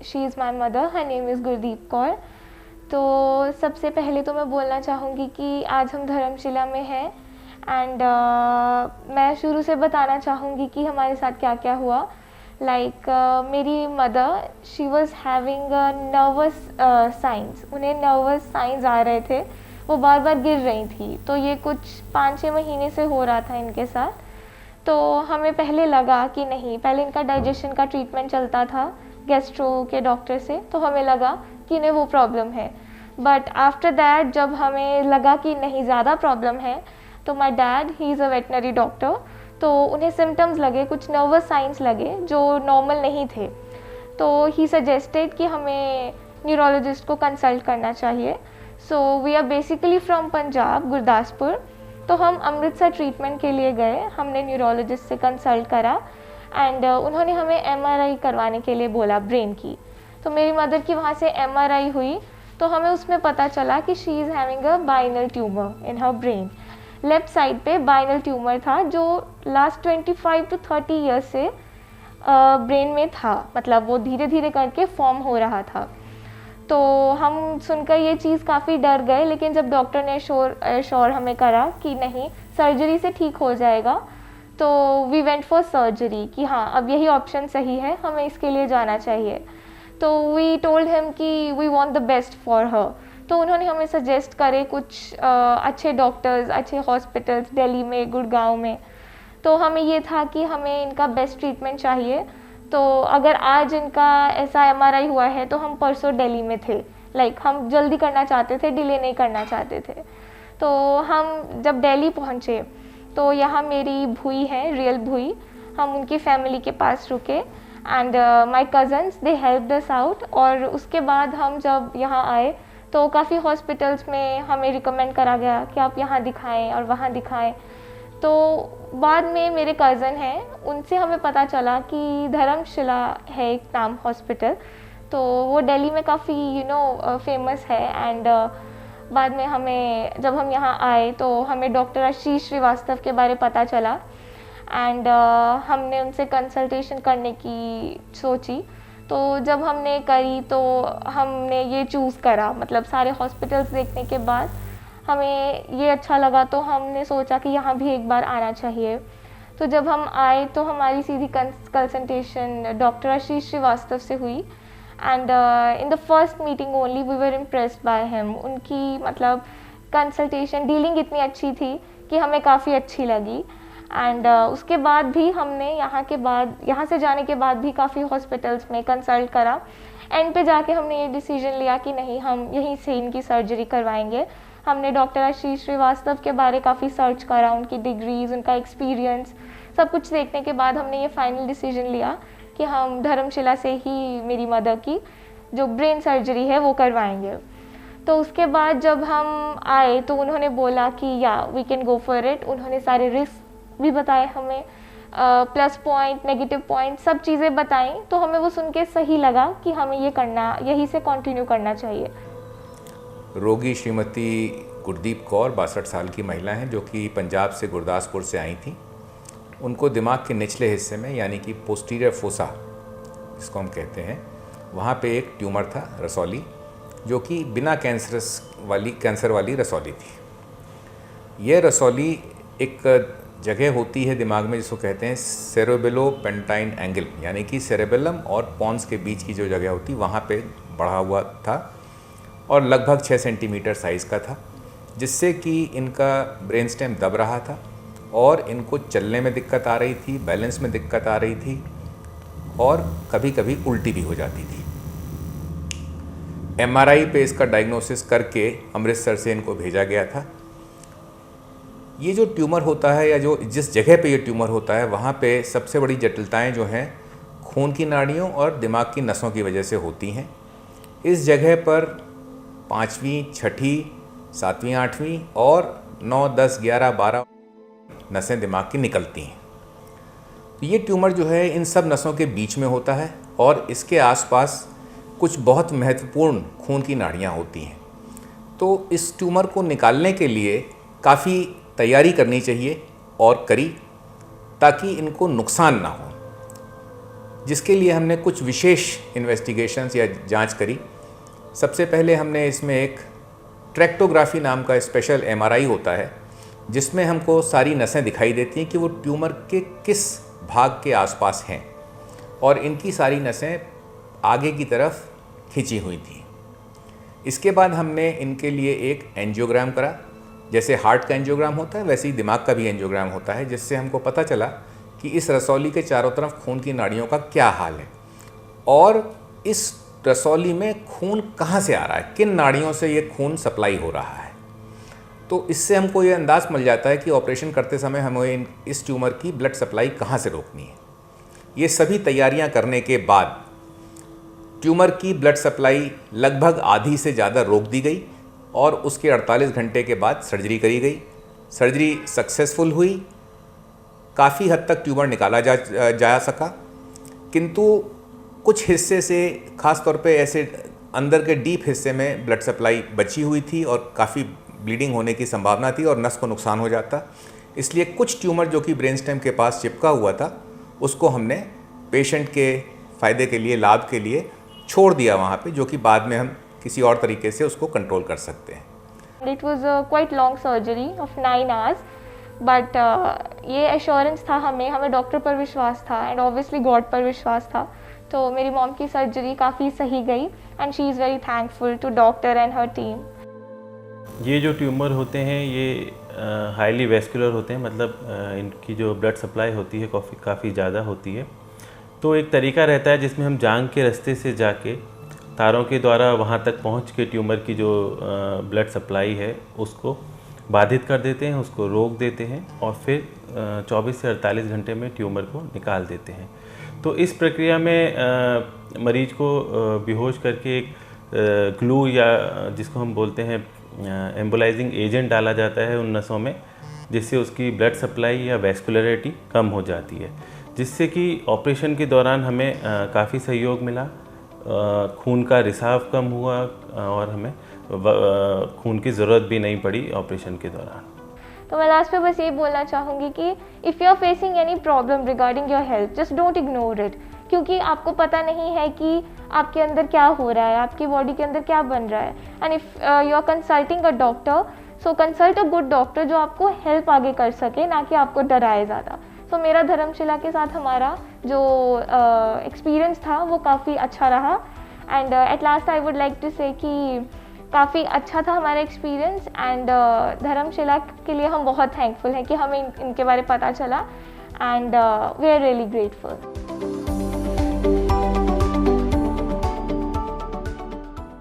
She is my mother, her name is Gurdeep Kaur. तो सबसे पहले तो मैं बोलना चाहूँगी कि आज हम धर्मशिला में हैं एंड मैं शुरू से बताना चाहूँगी कि हमारे साथ क्या क्या हुआ। मेरी mother, she was having nervous science, उन्हें नर्वस साइंस आ रहे थे, वो बार बार गिर रही थी। तो ये कुछ 5-6 महीने से हो रहा था इनके साथ। तो हमें पहले लगा कि नहीं, पहले इनका डाइजेशन का ट्रीटमेंट चलता था गैस्ट्रो के डॉक्टर से, तो हमें लगा कि इन्हें वो प्रॉब्लम है। बट आफ्टर दैट जब हमें लगा कि नहीं ज़्यादा प्रॉब्लम है, तो my dad, he is a veterinary doctor, तो उन्हें सिम्टम्स लगे, कुछ नर्वस साइंस लगे जो नॉर्मल नहीं थे। तो ही सजेस्टेड कि हमें न्यूरोलॉजिस्ट को कंसल्ट करना चाहिए। So we are basically from Punjab, Gurdaspur. तो हम अमृतसर ट्रीटमेंट के लिए गए, हमने न्यूरोलॉजिस्ट से कंसल्ट करा एंड उन्होंने हमें एमआरआई करवाने के लिए बोला ब्रेन की। तो मेरी मदर की वहाँ से एमआरआई हुई, तो हमें उसमें पता चला कि she is having a pineal tumour in her brain. Left side पे बाइनल ट्यूमर था जो लास्ट 25 to 30 ईयर्स से ब्रेन में था, मतलब वो धीरे धीरे करके फॉर्म हो रहा था। तो हम सुनकर ये चीज़ काफ़ी डर गए, लेकिन जब डॉक्टर ने श्योर हमें करा कि नहीं, सर्जरी से ठीक हो जाएगा, तो वी वेंट फॉर सर्जरी कि हाँ अब यही ऑप्शन सही है, हमें इसके लिए जाना चाहिए। तो वी टोल्ड हिम कि we want the best for her. तो उन्होंने हमें सजेस्ट करे कुछ अच्छे डॉक्टर्स, अच्छे हॉस्पिटल्स दिल्ली में, गुड़गांव में। तो हमें ये था कि हमें इनका बेस्ट ट्रीटमेंट चाहिए। तो अगर आज इनका ऐसा एमआरआई हुआ है तो हम परसों दिल्ली में थे, हम जल्दी करना चाहते थे, डिले नहीं करना चाहते थे। तो हम जब दिल्ली पहुँचे तो यहाँ मेरी भूई है, रियल भूई, हम उनकी फैमिली के पास रुके and my cousins, they helped us out. और उसके बाद हम जब यहाँ आए तो काफ़ी हॉस्पिटल्स में हमें रिकमेंड करा गया कि आप यहाँ दिखाएं और वहाँ दिखाएं। तो बाद में मेरे कज़न हैं, उनसे हमें पता चला कि धर्मशिला है एक नाम हॉस्पिटल, तो वो दिल्ली में काफ़ी फेमस है। एंड बाद में हमें, जब हम यहाँ आए तो हमें डॉक्टर आशीष श्रीवास्तव के बारे पता चला एंड हमने उनसे कंसल्टेशन करने की सोची। तो जब हमने करी तो हमने ये चूज़ करा, मतलब सारे हॉस्पिटल्स देखने के बाद हमें ये अच्छा लगा, तो हमने सोचा कि यहाँ भी एक बार आना चाहिए। तो जब हम आए तो हमारी सीधी कंसल्टेशन डॉक्टर आशीष श्रीवास्तव से हुई and in the first meeting only we were impressed by him. उनकी मतलब कंसल्टेशन डीलिंग इतनी अच्छी थी कि हमें काफ़ी अच्छी लगी। एंड उसके बाद भी हमने यहाँ से जाने के बाद भी काफ़ी हॉस्पिटल्स में कंसल्ट करा। एंड पे जाके हमने ये डिसीजन लिया कि नहीं, हम यहीं से इनकी सर्जरी करवाएंगे। हमने डॉक्टर आशीष श्रीवास्तव के बारे काफ़ी सर्च करा, उनकी डिग्रीज, उनका एक्सपीरियंस, सब कुछ देखने के बाद हमने ये फाइनल डिसीजन लिया कि हम धर्मशिला से ही मेरी मदर की जो ब्रेन सर्जरी है वो करवाएंगे। तो उसके बाद जब हम आए तो उन्होंने बोला कि yeah we can go for it. उन्होंने सारे रिस्क भी बताए हमें, प्लस पॉइंट, नेगेटिव पॉइंट, सब चीज़ें बताई। तो हमें वो सुन के सही लगा कि हमें ये करना, यही से कंटिन्यू करना चाहिए। रोगी श्रीमती गुरदीप कौर 62 साल की महिला हैं, जो कि पंजाब से गुरदासपुर से आई थी। उनको दिमाग के निचले हिस्से में, यानी कि पोस्टीरियर फोसा जिसको हम कहते हैं, वहाँ पे एक ट्यूमर था रसौली, जो कि बिना कैंसर वाली रसौली थी। यह रसौली एक जगह होती है दिमाग में जिसको कहते हैं सेरेबेलोपेंटाइन एंगल, यानी कि सेरेबेलम और पॉन्स के बीच की जो जगह होती वहाँ पे बढ़ा हुआ था और लगभग 6 सेंटीमीटर साइज़ का था, जिससे कि इनका ब्रेन स्टेम दब रहा था और इनको चलने में दिक्कत आ रही थी, बैलेंस में दिक्कत आ रही थी और कभी कभी उल्टी भी हो जाती थी। एमआरआई पे इसका डायग्नोसिस करके अमृतसर से इनको भेजा गया था। ये जो ट्यूमर होता है, या जो जिस जगह पे ये ट्यूमर होता है, वहाँ पे सबसे बड़ी जटिलताएं जो हैं खून की नाड़ियों और दिमाग की नसों की वजह से होती हैं। इस जगह पर 5वीं, 6ठी, 7वीं, 8वीं और 9, 10, 11, 12 नसें दिमाग की निकलती हैं। तो ये ट्यूमर जो है इन सब नसों के बीच में होता है और इसके आसपास कुछ बहुत महत्वपूर्ण खून की नाड़ियाँ होती हैं। तो इस ट्यूमर को निकालने के लिए काफ़ी तैयारी करनी चाहिए और करी, ताकि इनको नुकसान ना हो। जिसके लिए हमने कुछ विशेष इन्वेस्टिगेशंस या जांच करी। सबसे पहले हमने इसमें एक ट्रैक्टोग्राफी नाम का स्पेशल MRI होता है, जिसमें हमको सारी नसें दिखाई देती हैं कि वो ट्यूमर के किस भाग के आसपास हैं, और इनकी सारी नसें आगे की तरफ खिंची हुई थी। इसके बाद हमने इनके लिए एक एंजियोग्राम करा। जैसे हार्ट का एंजियोग्राम होता है वैसे ही दिमाग का भी एंजियोग्राम होता है, जिससे हमको पता चला कि इस रसौली के चारों तरफ खून की नाड़ियों का क्या हाल है और इस रसौली में खून कहाँ से आ रहा है, किन नाड़ियों से ये खून सप्लाई हो रहा है। तो इससे हमको ये अंदाज़ मिल जाता है कि ऑपरेशन करते समय हमें इस ट्यूमर की ब्लड सप्लाई कहाँ से रोकनी है। ये सभी तैयारियां करने के बाद ट्यूमर की ब्लड सप्लाई लगभग आधी से ज़्यादा रोक दी गई और उसके 48 घंटे के बाद सर्जरी करी गई। सर्जरी सक्सेसफुल हुई, काफ़ी हद तक ट्यूमर निकाला जा सका, किंतु कुछ हिस्से से, ख़ास तौर पे ऐसे अंदर के डीप हिस्से में ब्लड सप्लाई बची हुई थी और काफ़ी ब्लीडिंग होने की संभावना थी और नस को नुकसान हो जाता। इसलिए कुछ ट्यूमर जो कि ब्रेन स्टेम के पास चिपका हुआ था, उसको हमने पेशेंट के फ़ायदे के लिए, लाभ के लिए छोड़ दिया वहाँ पे, जो कि बाद में हम किसी और तरीके से उसको कंट्रोल कर सकते हैं। It was a quite long surgery of 9 hours, but ये एश्योरेंस था हमें डॉक्टर पर विश्वास था एंड ऑब्वियसली गॉड पर विश्वास था। तो मेरी मॉम की सर्जरी काफ़ी सही गई and she is very thankful to doctor and her team. ये जो ट्यूमर होते हैं ये हाईली वेस्कुलर होते हैं, मतलब इनकी जो ब्लड सप्लाई होती है काफ़ी ज़्यादा होती है। तो एक तरीका रहता है जिसमें हम जांघ के रास्ते से जाके तारों के द्वारा वहाँ तक पहुँच के ट्यूमर की जो ब्लड सप्लाई है उसको बाधित कर देते हैं, उसको रोक देते हैं और फिर 24 से 48 घंटे में ट्यूमर को निकाल देते हैं। तो इस प्रक्रिया में मरीज को बेहोश करके एक ग्लू या जिसको हम बोलते हैं एम्बोलाइजिंग एजेंट डाला जाता है उन नसों में, जिससे उसकी ब्लड सप्लाई या वैस्कुलरिटी कम हो जाती है, जिससे कि ऑपरेशन के दौरान हमें काफ़ी सहयोग मिला, खून का रिसाव कम हुआ और हमें खून की ज़रूरत भी नहीं पड़ी ऑपरेशन के दौरान। तो मैं लास्ट पे बस यही बोलना चाहूँगी कि if you are facing any problem regarding your health, just don't ignore it, क्योंकि आपको पता नहीं है कि आपके अंदर क्या हो रहा है, आपकी बॉडी के अंदर क्या बन रहा है। And if you are consulting a doctor, so consult a good doctor जो आपको हेल्प आगे कर सके, ना कि आपको डराए ज़्यादा। तो मेरा धर्मशिला के साथ हमारा जो एक्सपीरियंस था वो काफ़ी अच्छा रहा and at last I would like to say कि काफ़ी अच्छा था हमारा एक्सपीरियंस एंड धर्मशिला के लिए हम बहुत थैंकफुल हैं कि हमें इनके बारे में पता चला and we are really grateful.